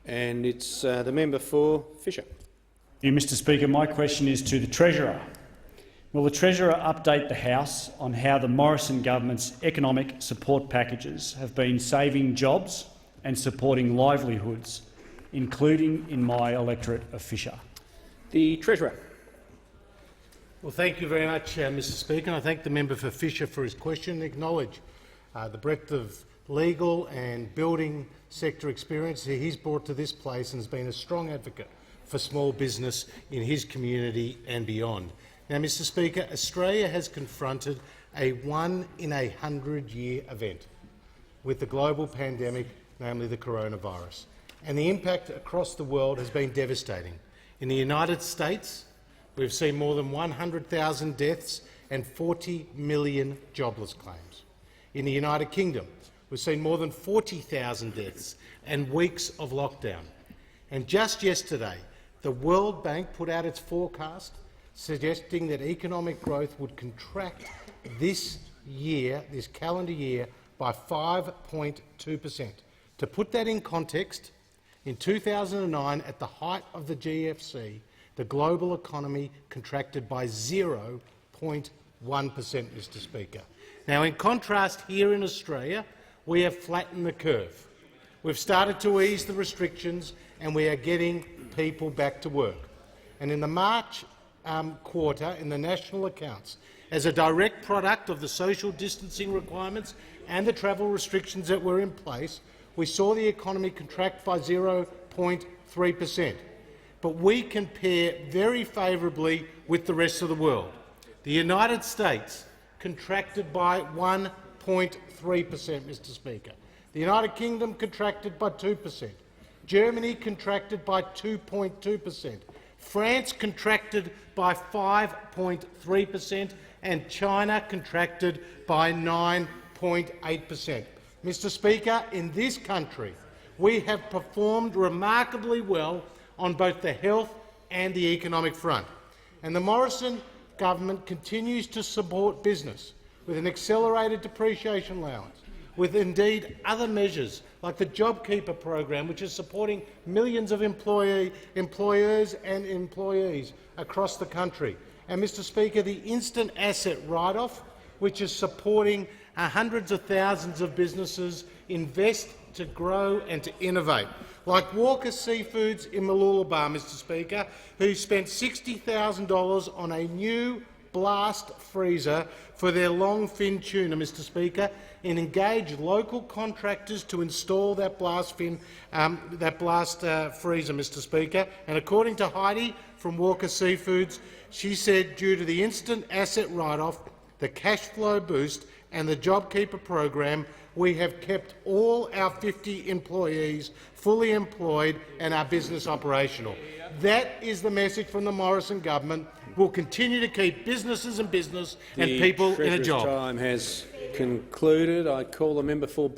And it's the member for Fisher. Thank you, Mr Speaker. My question is to the Treasurer. Will the Treasurer update the House on how the Morrison government's economic support packages have been saving jobs and supporting livelihoods, including in my electorate of Fisher? The Treasurer. Well, thank you very much, Mr Speaker. I thank the member for Fisher for his question and acknowledge the breadth of legal and building sector experience he's brought to this place and has been a strong advocate for small business in his community and beyond. Now, Mr Speaker, Australia has confronted a 1-in-100-year event with the global pandemic, namely the coronavirus, and the impact across the world has been devastating. In the United States, we've seen more than 100,000 deaths and 40 million jobless claims. In the United Kingdom, we've seen more than 40,000 deaths and weeks of lockdown. And just yesterday, the World Bank put out its forecast suggesting that economic growth would contract this calendar year, by 5.2%. To put that in context, in 2009, at the height of the GFC, the global economy contracted by 0.1%, Mr Speaker. Now, in contrast, here in Australia, we have flattened the curve. We've started to ease the restrictions and we are getting people back to work. And in the March quarter, in the national accounts, as a direct product of the social distancing requirements and the travel restrictions that were in place, we saw the economy contract by 0.3%. But we compare very favourably with the rest of the world. The United States contracted by 1.3%, Mr Speaker. The United Kingdom contracted by 2%. Germany contracted by 2.2%. France contracted by 5.3%, and China contracted by 9.8%. Mr Speaker, in this country, we have performed remarkably well on both the health and the economic front. And the Morrison government continues to support business with an accelerated depreciation allowance, with indeed other measures like the JobKeeper program, which is supporting millions of employers and employees across the country. And, Mr Speaker, the instant asset write-off, which is supporting hundreds of thousands of businesses invest to grow and to innovate, like Walker Seafoods in Mooloolaba, Mr Speaker, who spent $60,000 on a new blast freezer for their long-fin tuna, Mr Speaker, and engaged local contractors to install that blast freezer, Mr Speaker. And according to Heidi from Walker Seafoods, she said due to the instant asset write-off, the cash flow boost and the JobKeeper program, we have kept all our 50 employees fully employed and our business operational. That is the message from the Morrison government. We'll continue to keep businesses and business and people in a job. Time has concluded. I call the member for